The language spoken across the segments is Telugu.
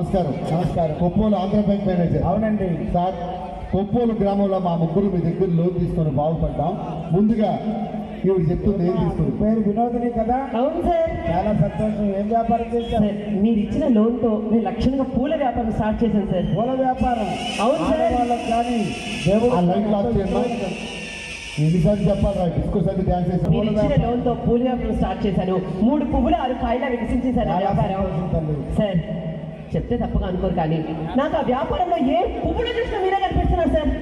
నమస్కారం. Koppolu Andhra bank manager. అవునండి సార్, కొప్పోలు గ్రామంలో మా ముగ్గురు మీ దగ్గర లోన్ తీసుకొని బాగుపడ్డాం. ముందుగా ఇవి చెప్తుంది ఏం తీసుకుంది. పేరు వినోదిని కదా? అవును సార్. చాలా సంతోషం. ఏం వ్యాపారం చేశారు? మీరు ఇచ్చిన లోన్ తో నేను లక్షణంగా పూల వ్యాపారం స్టార్ట్ చేశాను సార్. పూల వ్యాపారం? అవును సార్. వాళ్ళకి కానీ దేవుడు ఆ లైట్ లాక్ చేయండి. ఎన్నిసార్లు చెప్పాలి డిస్కోస్ అయితే డ్యాన్స్ చేసి మీరు ఇచ్చిన లోన్ తో పూల వ్యాపారం స్టార్ట్ చేశాను. 3 పువ్వులు 6 కాయలా వికసించేశాను ఆ వ్యాపారం. సార్ చెప్తే తప్పగా అనుకోరు, కానీ నాకు ఆ వ్యాపారంలో ఏ పువ్వులు చూసినా మీరే కనిపిస్తున్నారు సార్.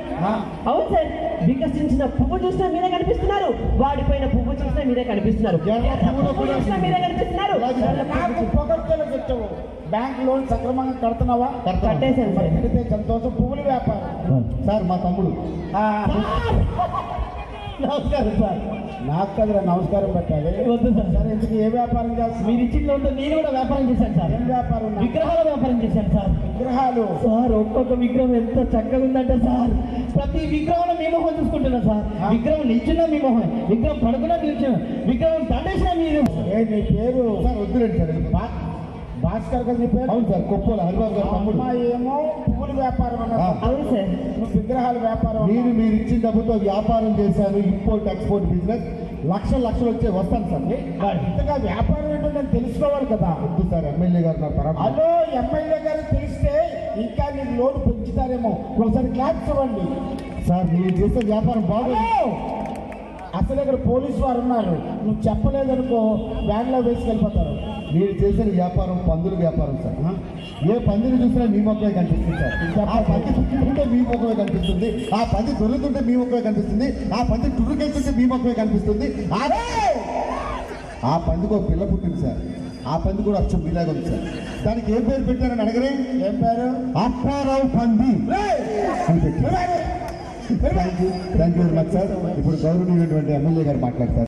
అవును సార్, వికసించిన పువ్వు చూసినా మీరే కనిపిస్తున్నారు, వాడిపోయిన పువ్వు చూసినా మీరే కనిపిస్తున్నారు, పువ్వు చూసినా మీరే కనిపిస్తున్నారు. నాకు పొగడ్తలు పెట్టవు. బ్యాంక్ లోన్ సక్రమంగా కడుతున్నావా? కట్టేశాను సార్. కడితే సంతోషం. పువ్వుల వ్యాపారం. సార్ మా తమ్ముడు. నమస్కారం సార్. నాకు కదరా నమస్కారం పెట్టాలి. వద్దు సార్. సరే, ఎందుకు ఏ వ్యాపారం చేస్తారు? మీరు ఇచ్చిన లోన్తో నేను కూడా వ్యాపారం చేశాను సార్. ఏం వ్యాపారం? విగ్రహాల వ్యాపారం చేశాను సార్. విగ్రహాలు? సార్, ఒక్కొక్క విగ్రహం ఎంత చక్కగా ఉందంటే సార్, ప్రతి విగ్రహంలో మీ మొహం చూసుకుంటున్నా సార్. విగ్రహం నిల్చున్నా మీ మొహం, విగ్రహం పడుకున్నా నిల్చున్నా, విగ్రహం దండేసినా మీరు. నీ పేరు? సార్ వద్దులేండి సార్. భాస్కర్ గారు నీ పేరు? అవును సార్, కొప్పోలు హరిబాబు గారు తమ్ముడు. ఏమో పువ్వుల వ్యాపారం అన్నారు. అవును సార్. నువ్వు విగ్రహాల వ్యాపారం? మీరు ఇచ్చిన డబ్బుతో వ్యాపారం చేశాను. ఇంపోర్ట్ ఎక్స్పోర్ట్ బిజినెస్ లక్షలు వచ్చే వస్తాను సార్. ఇంతగా వ్యాపారం ఏంటో నేను తెలుసుకోవాలి కదా. వద్దు సార్, ఎమ్మెల్యే గారు నా తరఫున. హలో, ఎమ్మెల్యే గారు తెలిస్తే ఇంకా నీకు లోన్ పెంచుతారేమో. ఒకసారి క్లాప్స్ ఇవ్వండి. సార్, మీరు చేసే వ్యాపారం బాగుంది. అసలు ఇక్కడ పోలీసు వారు ఉన్నారు. నువ్వు చెప్పలేదనుకో వ్యాన్లో వేసుకెళ్ళిపోతారు. మీరు చేసిన వ్యాపారం పందుల వ్యాపారం సార్. ఏ పందిని చూసినా మీ మొక్కలే కనిపిస్తుంది సార్. ఆ పంది తుక్కుంటే మీ మొక్కలే కనిపిస్తుంది, ఆ పంది దొరుకుతుంటే మీ మొక్కలే కనిపిస్తుంది, ఆ పంది టుర్రుకెళ్తుంటే మీ మొక్కలే కనిపిస్తుంది. ఆ పందికి ఒక పిల్ల పుట్టింది సార్. ఆ పంది కూడా అచ్చం మీలాగా ఉంది సార్. దానికి ఏం పేరు పెట్టారని అడగరే? ఏం పేరు? అప్పారావు పంది అని పెట్టారు. Thank you very much sir. ఇప్పుడు గౌరవనీయులైనటువంటి ఎమ్మెల్యే గారు మాట్లాడతారు.